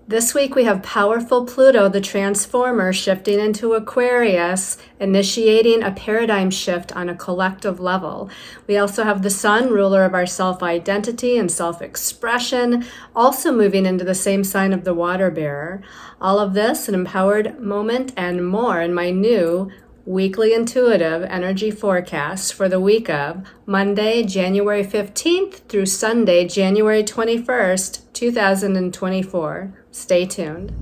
This week we have powerful Pluto, the transformer, shifting into Aquarius, initiating a paradigm shift on a collective level. We also have the Sun, ruler of our self-identity and self-expression, also moving into the same sign of the water bearer. All of this, an empowered moment and more in my new weekly intuitive energy forecast for the week of Monday, January 15th through Sunday, January 21st, 2024. Stay tuned.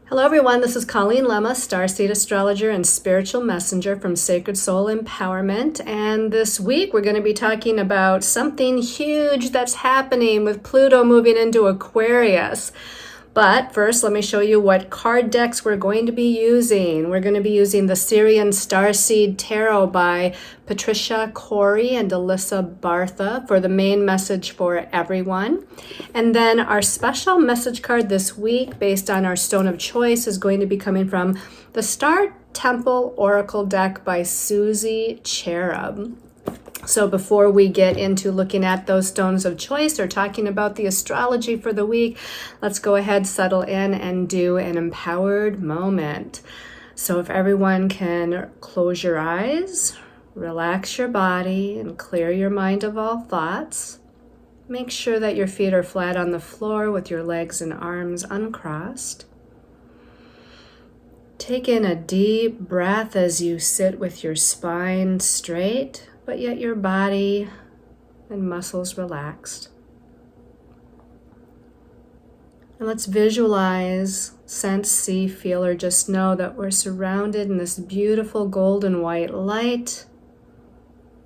Hello everyone, this is Colleen Lemma, starseed astrologer and spiritual messenger from Sacred Soul Empowerment. And this week we're going to be talking about something huge that's happening with Pluto moving into Aquarius. But first, let me show you what card decks we're going to be using. We're going to be using the Syrian Starseed Tarot by Patricia Corey and Alyssa Bartha for the main message for everyone. And then our special message card this week, based on our stone of choice, is going to be coming from the Star Temple Oracle deck by Susie Cherub. So before we get into looking at those stones of choice or talking about the astrology for the week, let's go ahead, settle in, and do an empowered moment. So if everyone can close your eyes, relax your body, and clear your mind of all thoughts. Make sure that your feet are flat on the floor with your legs and arms uncrossed. Take in a deep breath as you sit with your spine straight, but yet your body and muscles relaxed. And let's visualize, sense, see, feel, or just know that we're surrounded in this beautiful golden white light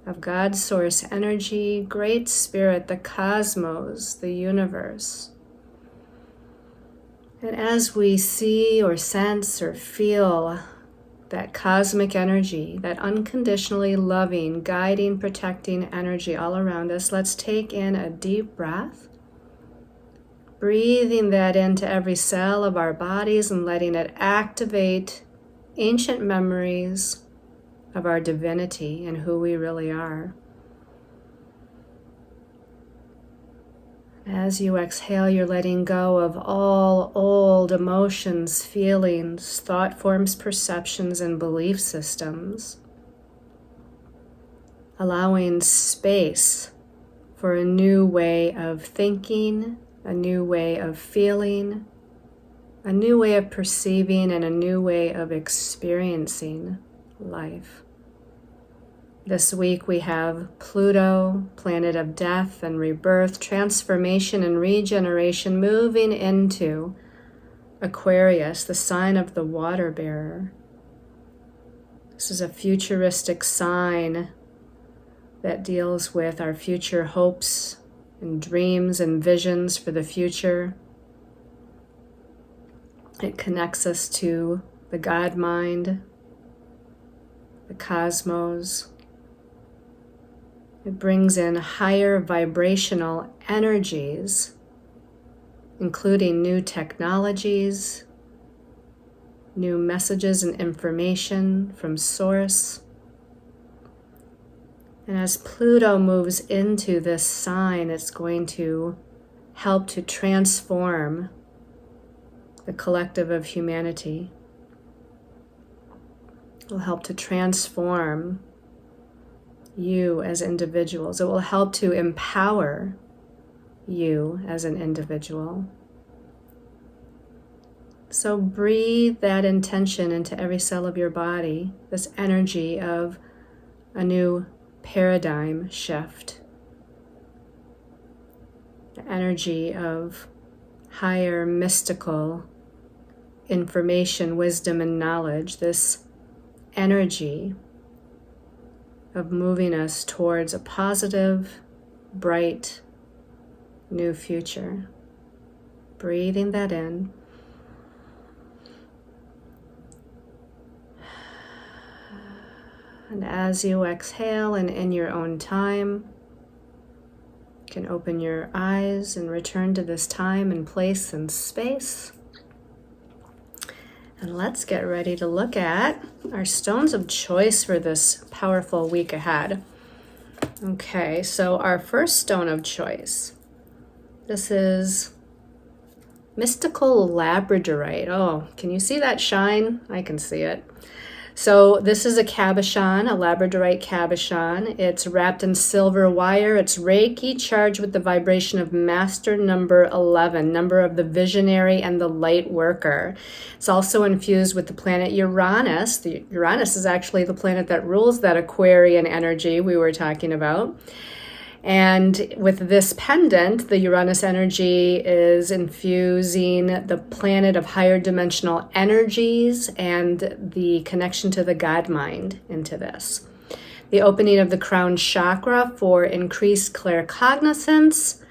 of God's source energy, great spirit, the cosmos, the universe. And as we see or sense or feel that cosmic energy, that unconditionally loving, guiding, protecting energy all around us, let's take in a deep breath, breathing that into every cell of our bodies and letting it activate ancient memories of our divinity and who we really are. As you exhale, you're letting go of all old emotions, feelings, thought forms, perceptions, and belief systems, allowing space for a new way of thinking, a new way of feeling, a new way of perceiving, and a new way of experiencing life. This week we have Pluto, planet of death and rebirth, transformation and regeneration, moving into Aquarius, the sign of the water bearer. This is a futuristic sign that deals with our future hopes and dreams and visions for the future. It connects us to the God mind, the cosmos. It brings in higher vibrational energies, including new technologies, new messages and information from source. And as Pluto moves into this sign, it's going to help to transform the collective of humanity. It will help to transform you as individuals. It will help to empower you as an individual. So breathe that intention into every cell of your body, this energy of a new paradigm shift, the energy of higher mystical information, wisdom, and knowledge, this energy of moving us towards a positive, bright, new future. Breathing that in. And as you exhale and in your own time, you can open your eyes and return to this time and place and space. And let's get ready to look at our stones of choice for this powerful week ahead. Okay, so our first stone of choice. This is mystical labradorite. Oh, can you see that shine? I can see it. So this is a cabochon, a labradorite cabochon. It's wrapped in silver wire. It's Reiki charged with the vibration of master number 11, number of the visionary and the light worker. It's also infused with the planet Uranus. Uranus is actually the planet that rules that Aquarian energy we were talking about. And with this pendant, the Uranus energy is infusing the planet of higher dimensional energies and the connection to the God mind into this. The opening of the crown chakra for increased claircognizance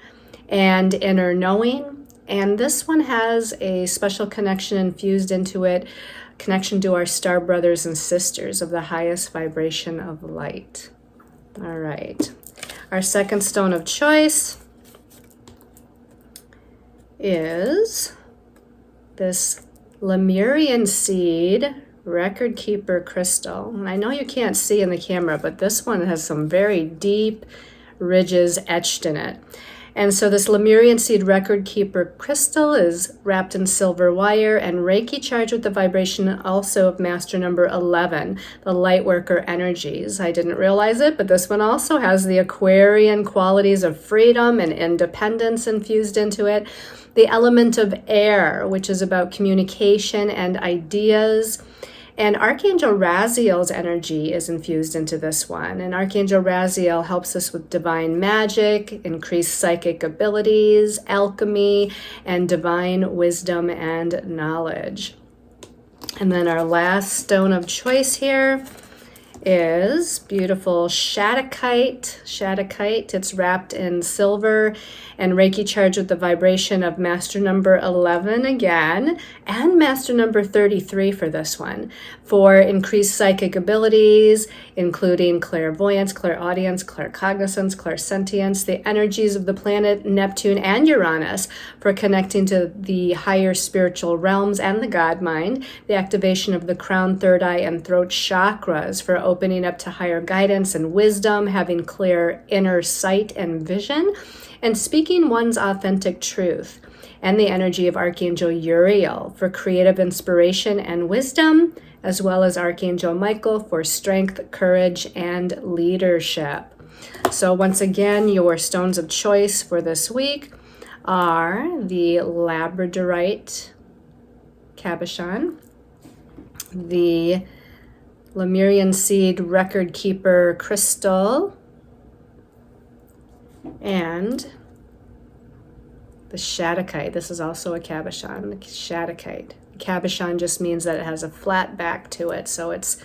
and inner knowing. And this one has a special connection infused into it, connection to our star brothers and sisters of the highest vibration of light. All right. Our second stone of choice is this Lemurian seed record keeper crystal. And I know you can't see in the camera, but this one has some very deep ridges etched in it. And so this Lemurian seed record keeper crystal is wrapped in silver wire and Reiki charged with the vibration also of master number 11, the light worker energies. I didn't realize it, but this one also has the Aquarian qualities of freedom and independence infused into it. The element of air, which is about communication and ideas. And Archangel Raziel's energy is infused into this one. And Archangel Raziel helps us with divine magic, increased psychic abilities, alchemy, and divine wisdom and knowledge. And then our last stone of choice here is beautiful Shattuckite. It's wrapped in silver and Reiki charged with the vibration of master number 11 again, and master number 33 for this one, for increased psychic abilities, including clairvoyance, clairaudience, claircognizance, clairsentience, the energies of the planet Neptune and Uranus for connecting to the higher spiritual realms and the God mind, the activation of the crown, third eye, and throat chakras for opening up to higher guidance and wisdom, having clear inner sight and vision, and speaking one's authentic truth, and the energy of Archangel Uriel for creative inspiration and wisdom, as well as Archangel Michael for strength, courage, and leadership. So once again, your stones of choice for this week are the labradorite cabochon, the Lemurian seed record keeper crystal, and the Shattuckite. This is also a cabochon, the Shattuckite. Cabochon just means that it has a flat back to it, so it's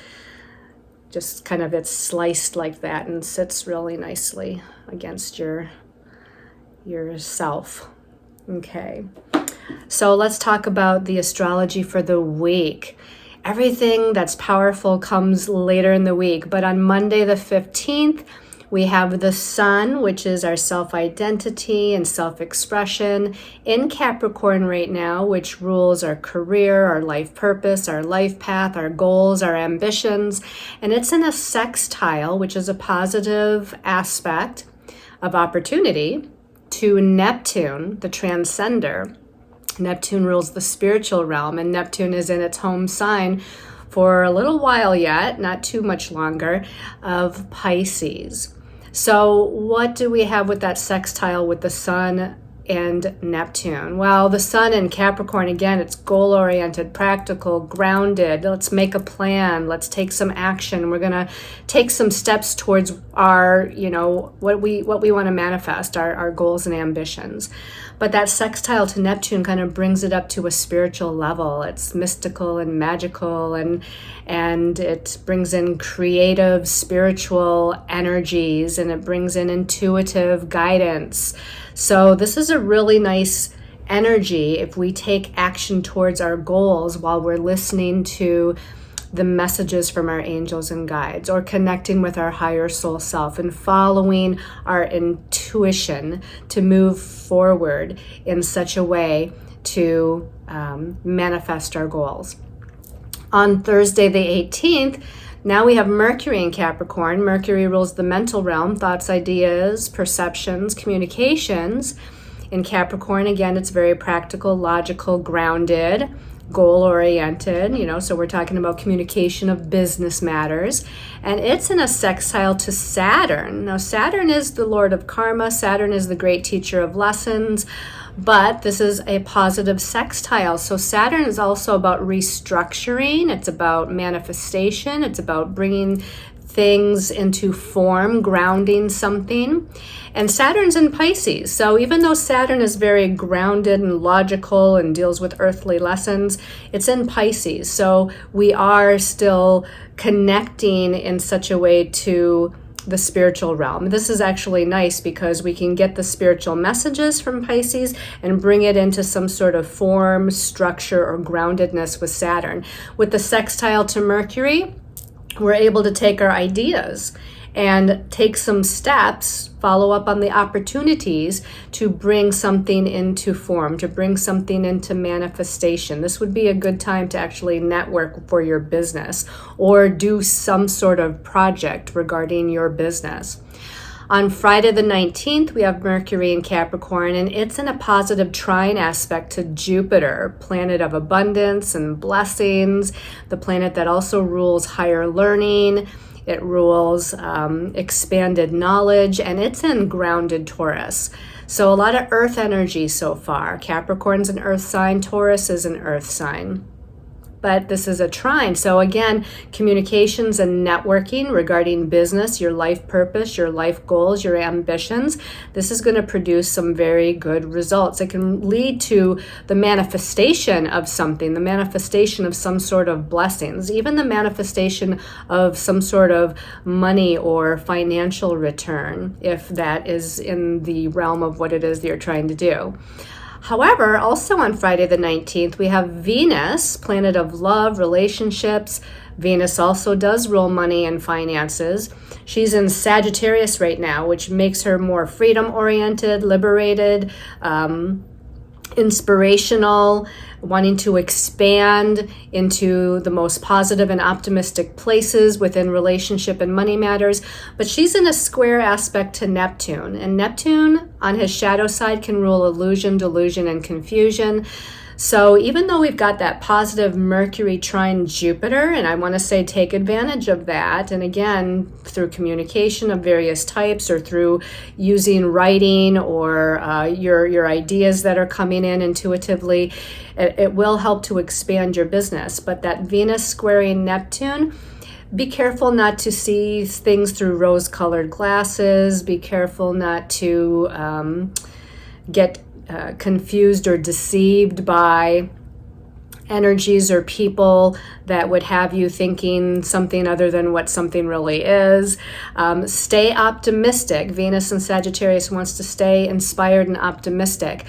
just kind of, it's sliced like that and sits really nicely against yourself. Okay, so let's talk about the astrology for the week. Everything that's powerful comes later in the week, but on Monday the 15th, we have the sun, which is our self-identity and self-expression, in Capricorn right now, which rules our career, our life purpose, our life path, our goals, our ambitions. And it's in a sextile, which is a positive aspect of opportunity, to Neptune, the transcender. Neptune rules the spiritual realm, and Neptune is in its home sign for a little while yet, not too much longer, of Pisces. So what do we have with that sextile with the sun and Neptune? Well, the sun in Capricorn, again, it's goal-oriented, practical, grounded. Let's make a plan. Let's take some action. We're going to take some steps towards our, what we want to manifest, our goals and ambitions. But that sextile to Neptune kind of brings it up to a spiritual level. It's mystical and magical, and it brings in creative, spiritual energies, and it brings in intuitive guidance. So this is a really nice energy if we take action towards our goals while we're listening to the messages from our angels and guides, or connecting with our higher soul self and following our intuition to move forward in such a way to manifest our goals. On Thursday the 18th, now we have Mercury in Capricorn. Mercury rules the mental realm, thoughts, ideas, perceptions, communications. In Capricorn, again, it's very practical, logical, grounded, goal-oriented, so we're talking about communication of business matters. And it's in a sextile to Saturn. Now, Saturn is the lord of karma. Saturn is the great teacher of lessons. But this is a positive sextile. So Saturn is also about restructuring. It's about manifestation. It's about bringing things into form, grounding something. And Saturn's in Pisces. So even though Saturn is very grounded and logical and deals with earthly lessons, it's in Pisces. So we are still connecting in such a way to the spiritual realm. This is actually nice because we can get the spiritual messages from Pisces and bring it into some sort of form, structure, or groundedness with Saturn. With the sextile to Mercury, we're able to take our ideas and take some steps, follow up on the opportunities to bring something into form, to bring something into manifestation. This would be a good time to actually network for your business or do some sort of project regarding your business. On Friday the 19th, we have Mercury in Capricorn, and it's in a positive trine aspect to Jupiter, planet of abundance and blessings, the planet that also rules higher learning. It rules expanded knowledge, and it's in grounded Taurus. So a lot of earth energy so far. Capricorn's an earth sign, Taurus is an earth sign. But this is a trine. So again, communications and networking regarding business, your life purpose, your life goals, your ambitions. This is going to produce some very good results. It can lead to the manifestation of something, the manifestation of some sort of blessings, even the manifestation of some sort of money or financial return, if that is in the realm of what it is that you're trying to do. However, also on Friday the 19th, we have Venus, planet of love, relationships. Venus also does rule money and finances. She's in Sagittarius right now, which makes her more freedom-oriented, liberated, inspirational, wanting to expand into the most positive and optimistic places within relationship and money matters. But she's in a square aspect to Neptune. And Neptune, on his shadow side, can rule illusion, delusion, and confusion. So even though we've got that positive Mercury trine Jupiter, and I want to say take advantage of that, and again, through communication of various types or through using writing or your ideas that are coming in intuitively, it will help to expand your business. But that Venus squaring Neptune, be careful not to see things through rose-colored glasses. Be careful not to get confused or deceived by energies or people that would have you thinking something other than what something really is. Stay optimistic. Venus in Sagittarius wants to stay inspired and optimistic.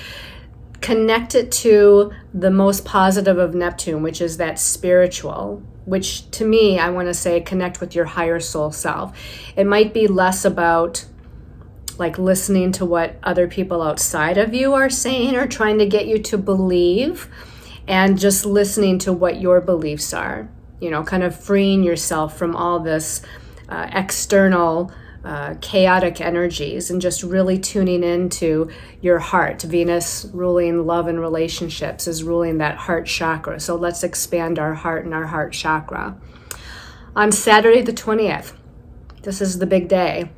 Connect it to the most positive of Neptune, which is that spiritual, which to me, I want to say connect with your higher soul self. It might be less about like listening to what other people outside of you are saying or trying to get you to believe, and just listening to what your beliefs are, kind of freeing yourself from all this external chaotic energies and just really tuning into your heart. Venus ruling love and relationships is ruling that heart chakra. So let's expand our heart and our heart chakra. On Saturday the 20th, this is the big day,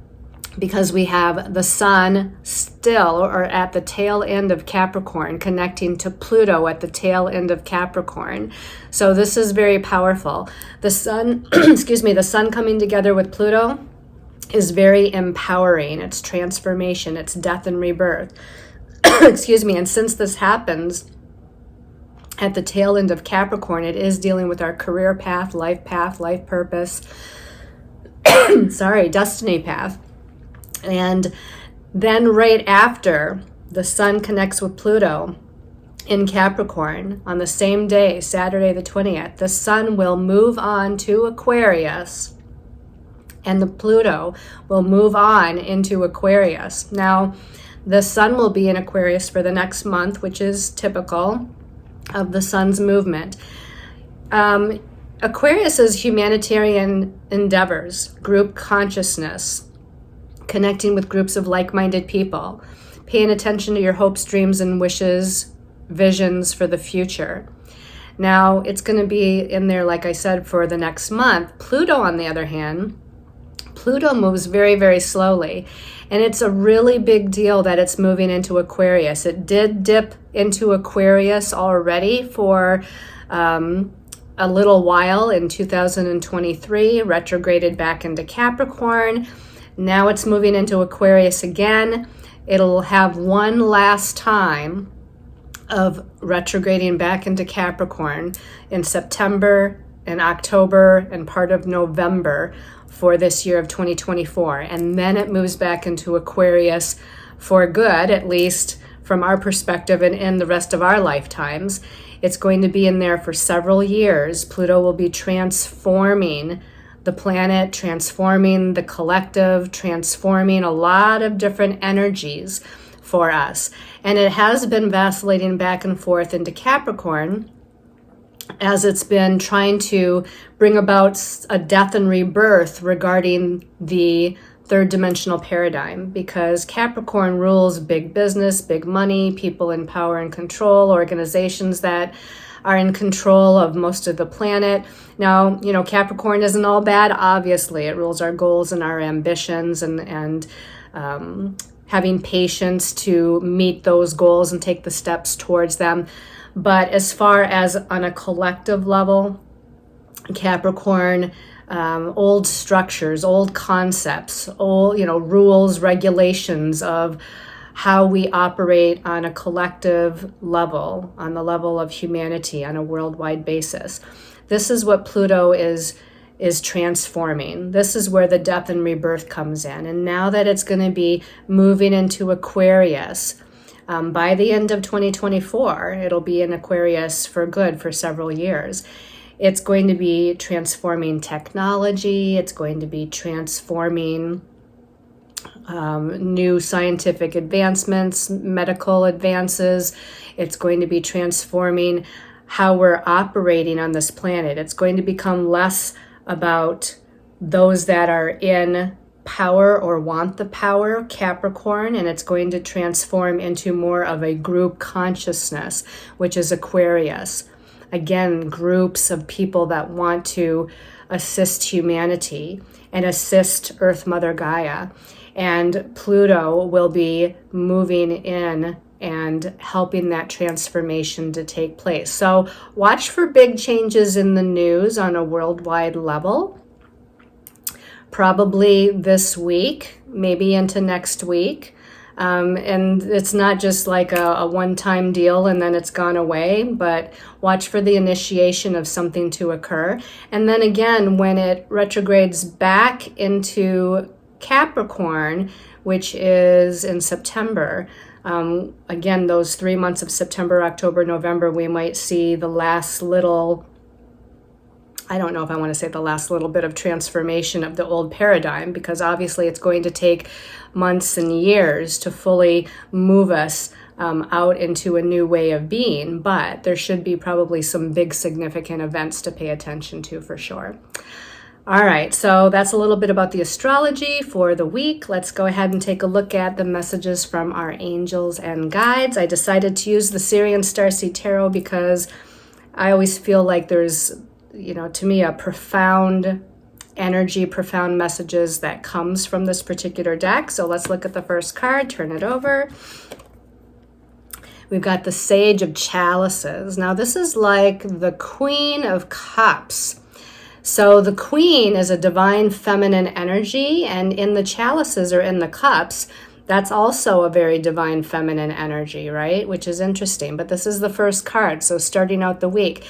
because we have the sun still or at the tail end of Capricorn connecting to Pluto at the tail end of Capricorn. So this is very powerful. The sun, the sun coming together with Pluto is very empowering. It's transformation, it's death and rebirth. And since this happens at the tail end of Capricorn, it is dealing with our career path, life purpose, destiny path. And then right after the sun connects with Pluto, in Capricorn on the same day, Saturday the 20th, the sun will move on to Aquarius and the Pluto will move on into Aquarius. Now, the sun will be in Aquarius for the next month, which is typical of the sun's movement. Aquarius is humanitarian endeavors, group consciousness, connecting with groups of like-minded people, paying attention to your hopes, dreams, and wishes, visions for the future. Now, it's going to be in there, like I said, for the next month. Pluto, on the other hand, Pluto moves very, very slowly. And it's a really big deal that it's moving into Aquarius. It did dip into Aquarius already for a little while in 2023, retrograded back into Capricorn. Now it's moving into Aquarius again. It'll have one last time of retrograding back into Capricorn in September and October and part of November for this year of 2024. And then it moves back into Aquarius for good, at least from our perspective and in the rest of our lifetimes. It's going to be in there for several years. Pluto will be transforming the planet, transforming the collective, transforming a lot of different energies for us. And it has been vacillating back and forth into Capricorn as it's been trying to bring about a death and rebirth regarding the third dimensional paradigm, because Capricorn rules big business, big money, people in power and control, organizations that are in control of most of the planet. Now, Capricorn isn't all bad, obviously. It rules our goals and our ambitions and having patience to meet those goals and take the steps towards them. But as far as on a collective level, Capricorn, old structures, old concepts, old, rules, regulations of how we operate on a collective level, on the level of humanity on a worldwide basis. This is what Pluto is transforming. This is where the death and rebirth comes in. And now that it's going to be moving into Aquarius, by the end of 2024, it'll be in Aquarius for good for several years. It's going to be transforming technology. It's going to be transforming new scientific advancements, medical advances. It's going to be transforming how we're operating on this planet. It's going to become less about those that are in power or want the power, Capricorn, and it's going to transform into more of a group consciousness, which is Aquarius. Again, groups of people that want to assist humanity and assist Earth Mother Gaia. And Pluto will be moving in and helping that transformation to take place. So watch for big changes in the news on a worldwide level. Probably this week, maybe into next week. And it's not just like a one-time deal and then it's gone away, but watch for the initiation of something to occur. And then again, when it retrogrades back into Capricorn, which is in September, again, those 3 months of September, October, November, we might see the last little, I don't know if I want to say the last little bit of transformation of the old paradigm, because obviously it's going to take months and years to fully move us out into a new way of being, but there should be probably some big significant events to pay attention to for sure. All right, so that's a little bit about the astrology for the week. Let's go ahead and take a look at the messages from our angels and guides. I decided to use the Syrian Starseed Tarot because I always feel like there's, to me, a profound energy, profound messages that comes from this particular deck. So let's look at the first card, turn it over. We've got the Sage of Chalices. Now this is like the Queen of Cups. So the Queen is a divine feminine energy, and in the chalices or in the cups, that's also a very divine feminine energy, right? Which is interesting, but this is the first card. So starting out the week,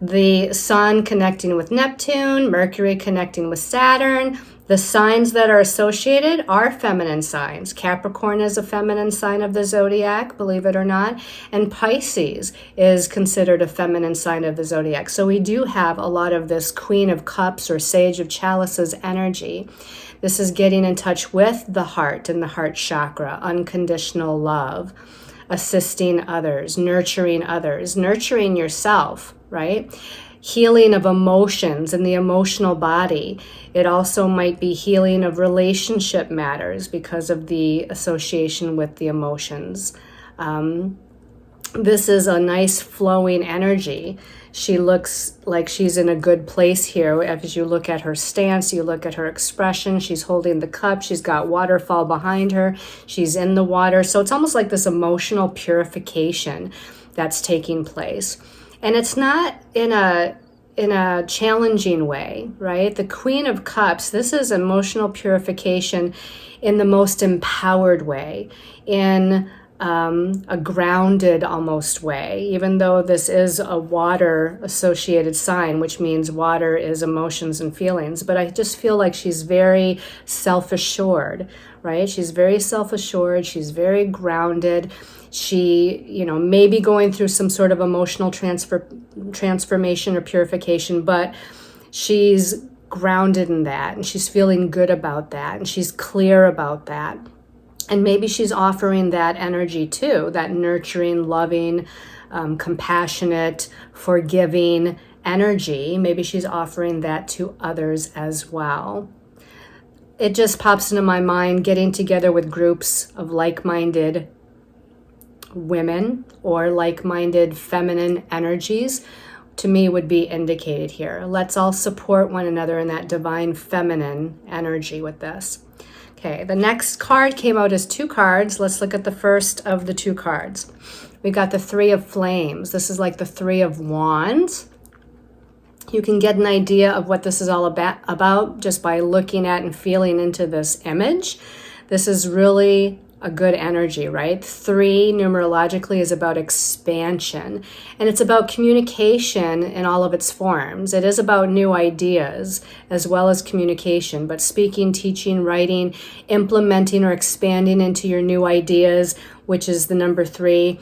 the Sun connecting with Neptune, Mercury connecting with Saturn. The signs that are associated are feminine signs. Capricorn is a feminine sign of the zodiac, believe it or not. And Pisces is considered a feminine sign of the zodiac. So we do have a lot of this Queen of Cups or Sage of Chalices energy. This is getting in touch with the heart and the heart chakra, unconditional love, assisting others, nurturing yourself, right? Healing of emotions and the emotional body. It also might be healing of relationship matters because of the association with the emotions. This is a nice flowing energy. She looks like she's in a good place here. As you look at her stance, you look at her expression, she's holding the cup, she's got waterfall behind her, she's in the water. So it's almost like this emotional purification that's taking place. And it's not in a challenging way, right? The Queen of Cups, this is emotional purification in the most empowered way, in a grounded almost way, even though this is a water associated sign, which means water is emotions and feelings. But I just feel like she's very self-assured, right? She's very self-assured. She's very grounded. She, may be going through some sort of emotional transformation or purification, but she's grounded in that, and she's feeling good about that, and she's clear about that. And maybe she's offering that energy too, that nurturing, loving, compassionate, forgiving energy. Maybe she's offering that to others as well. It just pops into my mind getting together with groups of like-minded women or like-minded feminine energies, to me, would be indicated here. Let's all support one another in that divine feminine energy with this. Okay, the next card came out as 2 cards. Let's look at the first of the 2 cards. We got the 3 of Flames. This is like the 3 of Wands. You can get an idea of what this is all about just by looking at and feeling into this image. This is really a good energy, right? 3 numerologically is about expansion, and it's about communication in all of its forms. It is about new ideas as well as communication, but speaking, teaching, writing, implementing or expanding into your new ideas, which is the number 3.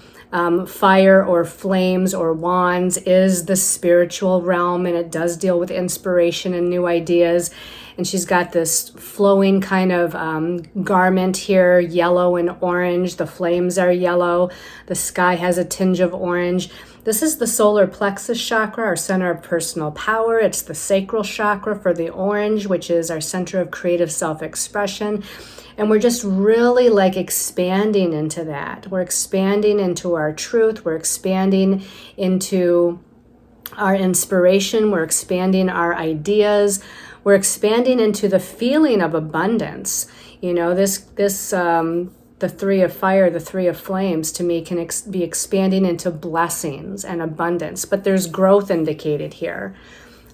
Fire or flames or wands is the spiritual realm, and it does deal with inspiration and new ideas. And she's got this flowing kind of garment here, yellow and orange. The flames are yellow. The sky has a tinge of orange. This is the solar plexus chakra, our center of personal power. It's the sacral chakra for the orange, which is our center of creative self-expression. And we're just really like expanding into that. We're expanding into our truth. We're expanding into our inspiration. We're expanding our ideas. We're expanding into the feeling of abundance. The 3 of fire, the 3 of flames, to me can be expanding into blessings and abundance. But there's growth indicated here,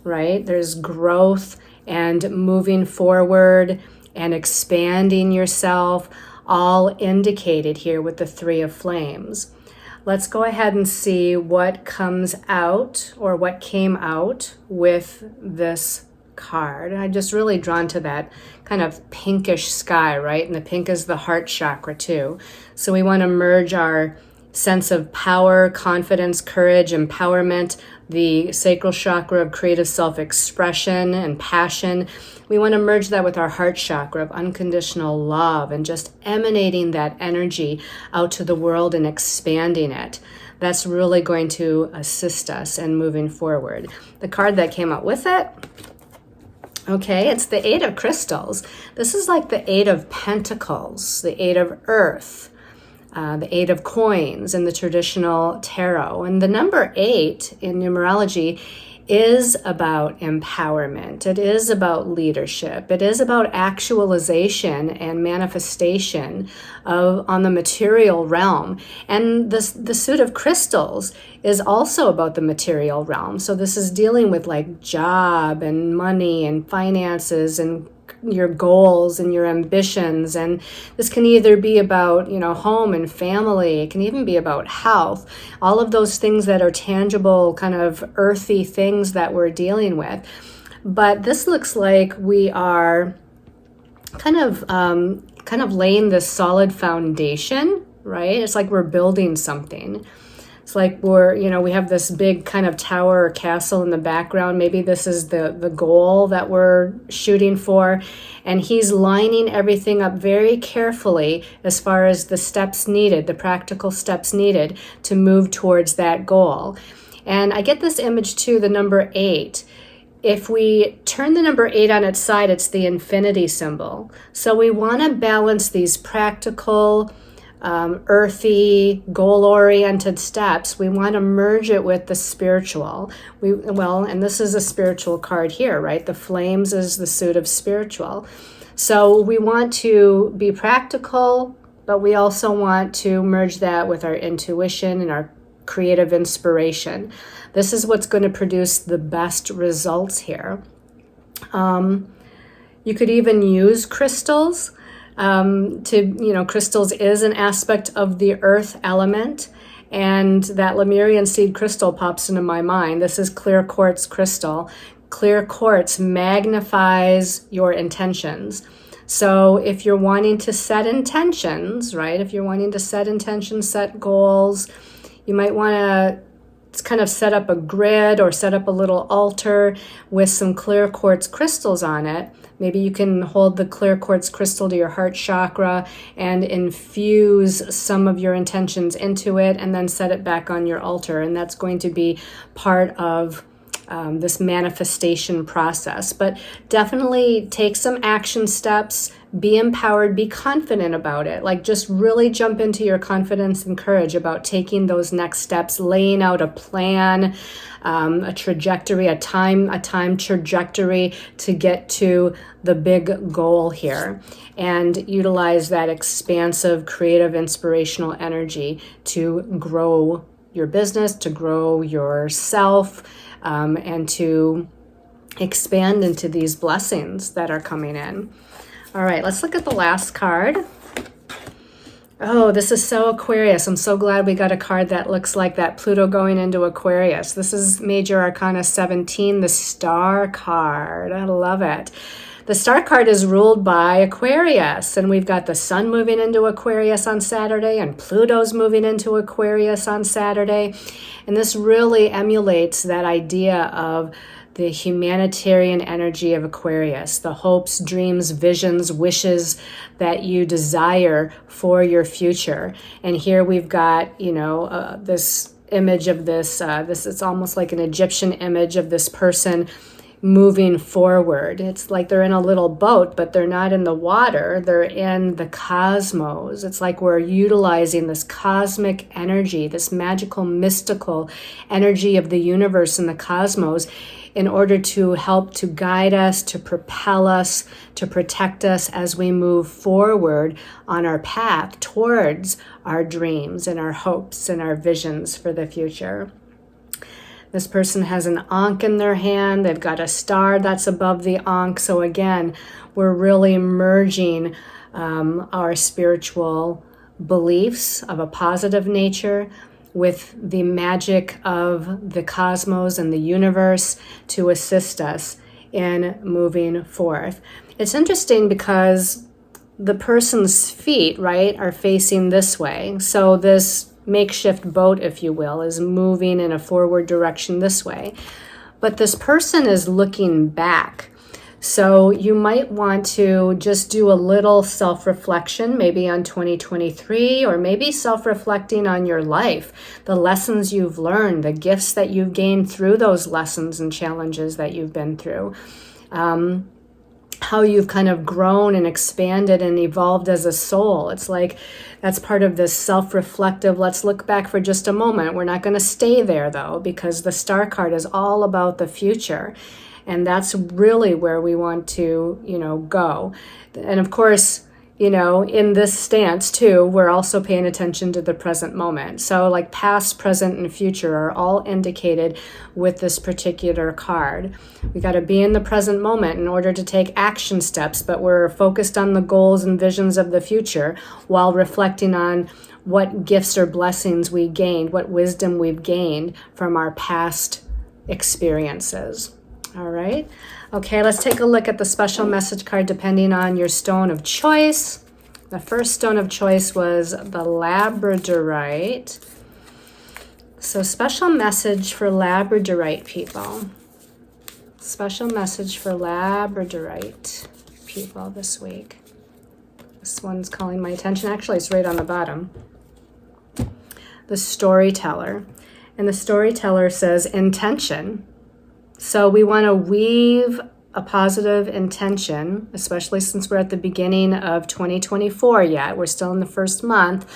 right? There's growth and moving forward and expanding yourself, all indicated here with the 3 of flames. Let's go ahead and see what comes out or what came out with this card. I'm just really drawn to that kind of pinkish sky, right? And the pink is the heart chakra too. So we want to merge our sense of power, confidence, courage, empowerment, the sacral chakra of creative self-expression and passion. We want to merge that with our heart chakra of unconditional love and just emanating that energy out to the world and expanding it. That's really going to assist us in moving forward. The card that came out with it, okay, it's the 8 of Crystals. This is like the 8 of Pentacles, the 8 of Earth, the 8 of Coins in the traditional tarot. And the number 8 in numerology is about empowerment. It is about leadership. It is about actualization and manifestation on the material realm. And the suit of crystals is also about the material realm. So this is dealing with like job and money and finances and your goals and your ambitions. And this can either be about, home and family. It can even be about health. All of those things that are tangible, kind of earthy things that we're dealing with. But this looks like we are kind of laying this solid foundation, right? It's like we're building something. It's like we have this big kind of tower or castle in the background. Maybe this is the goal that we're shooting for. And he's lining everything up very carefully as far as the steps needed, the practical steps needed to move towards that goal. And I get this image too, the number 8. If we turn the number 8 on its side, it's the infinity symbol. So we want to balance these practical, earthy, goal-oriented steps. We want to merge it with the spiritual. And this is a spiritual card here, right? The flames is the suit of spiritual. So we want to be practical, but we also want to merge that with our intuition and our creative inspiration. This is what's going to produce the best results here. You could even use crystals. Crystals is an aspect of the earth element, and that Lemurian seed crystal pops into my mind. This is clear quartz crystal. Clear quartz magnifies your intentions. So if you're wanting to set intentions, right? If you're wanting to set intentions, set goals, you might want to kind of set up a grid or set up a little altar with some clear quartz crystals on it. Maybe you can hold the clear quartz crystal to your heart chakra and infuse some of your intentions into it and then set it back on your altar. And that's going to be part of this manifestation process. But definitely take some action steps, be empowered, be confident about it. Like just really jump into your confidence and courage about taking those next steps, laying out a plan, a trajectory, a time trajectory to get to the big goal here, and utilize that expansive, creative, inspirational energy to grow your business, to grow yourself, and to expand into these blessings that are coming in. All right, let's look at the last card. Oh, this is so Aquarius. I'm so glad we got a card that looks like that Pluto going into Aquarius. This is Major Arcana 17, the Star card. I love it. The Star card is ruled by Aquarius, and we've got the Sun moving into Aquarius on Saturday, and Pluto's moving into Aquarius on Saturday. And this really emulates that idea of the humanitarian energy of Aquarius, the hopes, dreams, visions, wishes that you desire for your future. And here we've got, this image of this it's almost like an Egyptian image of this person moving forward. It's like they're in a little boat, but they're not in the water. They're in the cosmos. It's like we're utilizing this cosmic energy, this magical, mystical energy of the universe and the cosmos in order to help to guide us, to propel us, to protect us as we move forward on our path towards our dreams and our hopes and our visions for the future. This person has an Ankh in their hand. They've got a star that's above the Ankh. So again, we're really merging our spiritual beliefs of a positive nature with the magic of the cosmos and the universe to assist us in moving forth. It's interesting because the person's feet, right, are facing this way. So this makeshift boat, if you will, is moving in a forward direction this way. But this person is looking back. So you might want to just do a little self-reflection, maybe on 2023, or maybe self-reflecting on your life, the lessons you've learned, the gifts that you've gained through those lessons and challenges that you've been through. How you've kind of grown and expanded and evolved as a soul. It's like that's part of this self-reflective, let's look back for just a moment. We're not going to stay there though, because the Star card is all about the future. And that's really where we want to, go. And of course, in this stance too, we're also paying attention to the present moment. So like past, present, and future are all indicated with this particular card. We got to be in the present moment in order to take action steps, but we're focused on the goals and visions of the future while reflecting on what gifts or blessings we gained, what wisdom we've gained from our past experiences. All right. Okay, let's take a look at the special message card depending on your stone of choice. The first stone of choice was the labradorite. So special message for labradorite people. Special message for labradorite people this week. This one's calling my attention. Actually, it's right on the bottom. The storyteller. And the storyteller says intention. So we want to weave a positive intention, especially since we're at the beginning of 2024 yet. We're still in the first month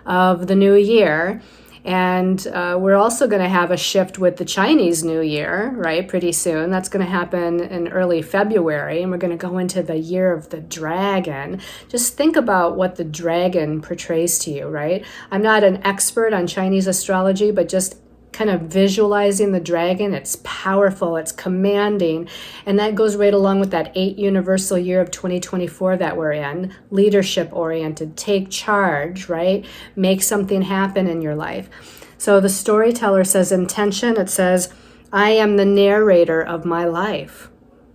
of the new year. And we're also going to have a shift with the Chinese New Year, right, pretty soon. That's going to happen in early February, and we're going to go into the year of the dragon. Just think about what the dragon portrays to you, right? I'm not an expert on Chinese astrology, but just kind of visualizing the dragon, it's powerful, it's commanding, and that goes right along with that 8 universal year of 2024 that we're in, leadership oriented, take charge, right? Make something happen in your life. So the storyteller says intention, it says, I am the narrator of my life.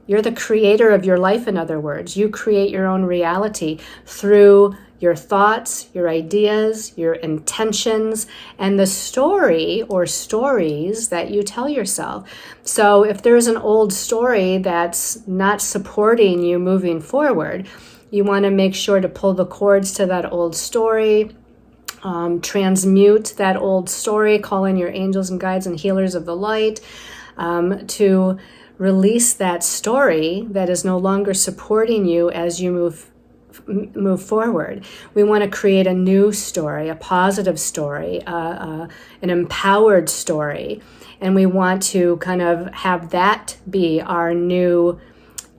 You're the creator of your life, in other words. You create your own reality through your thoughts, your ideas, your intentions, and the story or stories that you tell yourself. So if there's an old story that's not supporting you moving forward, you want to make sure to pull the cords to that old story, transmute that old story, call in your angels and guides and healers of the light to release that story that is no longer supporting you as you move forward. We want to create a new story, a positive story, an empowered story, and we want to kind of have that be our new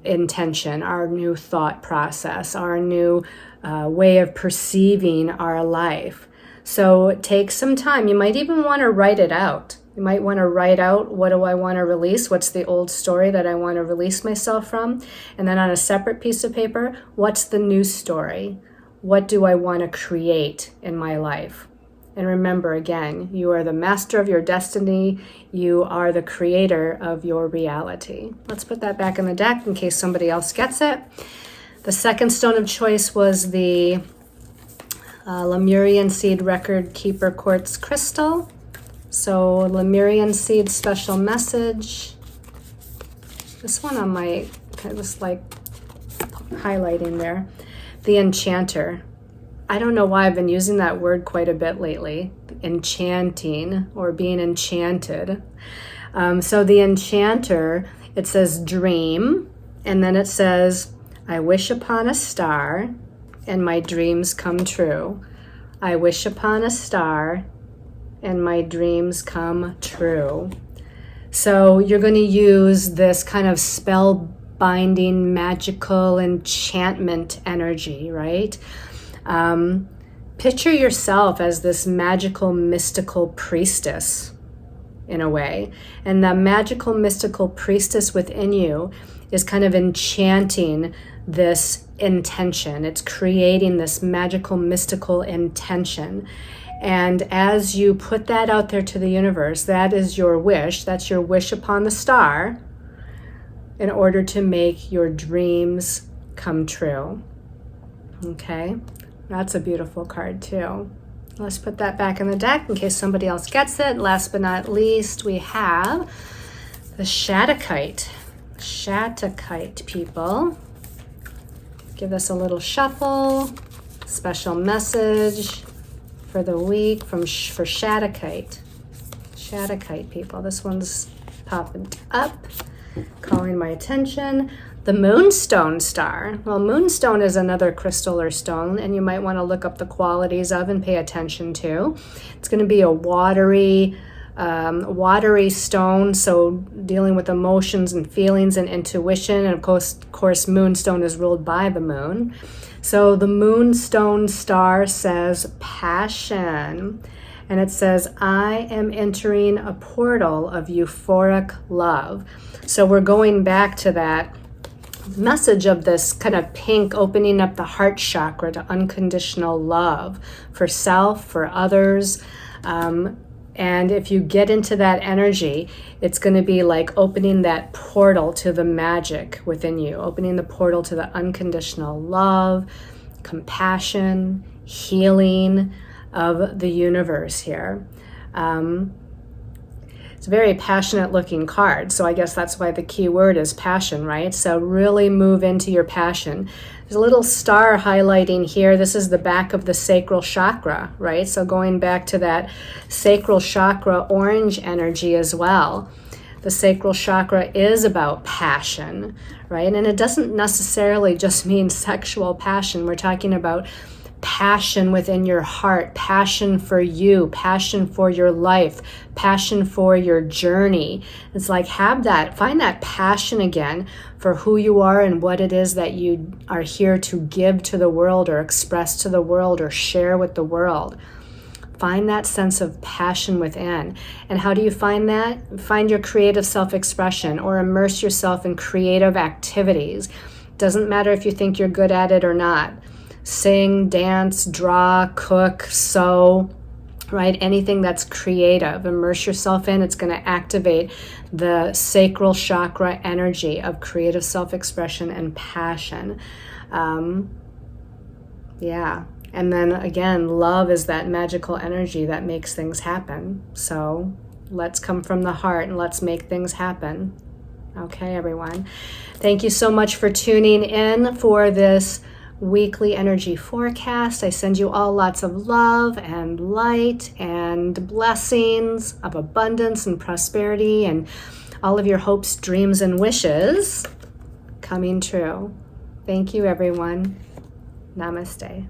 intention, our new thought process, our new way of perceiving our life. So take some time. You might even want to write it out. You might want to write out, what do I want to release? What's the old story that I want to release myself from? And then on a separate piece of paper, what's the new story? What do I want to create in my life? And remember, again, you are the master of your destiny. You are the creator of your reality. Let's put that back in the deck in case somebody else gets it. The second stone of choice was the Lemurian Seed Record Keeper Quartz Crystal. So Lemurian Seed special message. This one on my, kind of like highlighting there. The Enchanter. I don't know why I've been using that word quite a bit lately. Enchanting or being enchanted. So the Enchanter, it says dream. And then it says, I wish upon a star and my dreams come true. I wish upon a star and my dreams come true. So you're going to use this kind of spell-binding, magical enchantment energy, right? Picture yourself as this magical, mystical priestess in a way. And the magical, mystical priestess within you is kind of enchanting this intention. It's creating this magical, mystical intention. And as you put that out there to the universe, that is your wish. That's your wish upon the star in order to make your dreams come true. Okay? That's a beautiful card too. Let's put that back in the deck in case somebody else gets it. Last but not least, we have the Shattuckite. Shattuckite people. Give us a little shuffle. Special message for the week for Shattuckite. Shattuckite people. This one's popping up, calling my attention. The Moonstone Star. Well, Moonstone is another crystal or stone, and you might want to look up the qualities of and pay attention to. It's going to be a watery stone, so dealing with emotions and feelings and intuition. And of course, Moonstone is ruled by the moon. So the Moonstone Star says passion. And it says, I am entering a portal of euphoric love. So we're going back to that message of this kind of pink opening up the heart chakra to unconditional love for self, for others, And if you get into that energy, it's going to be like opening that portal to the magic within you, opening the portal to the unconditional love, compassion, healing of the universe here. It's a very passionate looking card. So I guess that's why the key word is passion, right? So really move into your passion. There's a little star highlighting here. This is the back of the sacral chakra, right? So going back to that sacral chakra orange energy as well. The sacral chakra is about passion, right? And it doesn't necessarily just mean sexual passion. We're talking about passion within your heart, passion for you, passion for your life, passion for your journey. It's like find that passion again for who you are and what it is that you are here to give to the world or express to the world or share with the world. Find that sense of passion within. And how do you find that? Find your creative self-expression or immerse yourself in creative activities. Doesn't matter if you think you're good at it or not. Sing, dance, draw, cook, sew, right? Anything that's creative, immerse yourself in. It's going to activate the sacral chakra energy of creative self-expression and passion. Yeah. And then again, love is that magical energy that makes things happen. So let's come from the heart and let's make things happen. Okay, everyone. Thank you so much for tuning in for this weekly energy forecast. I send you all lots of love and light and blessings of abundance and prosperity and all of your hopes, dreams, and wishes coming true. Thank you, everyone. Namaste.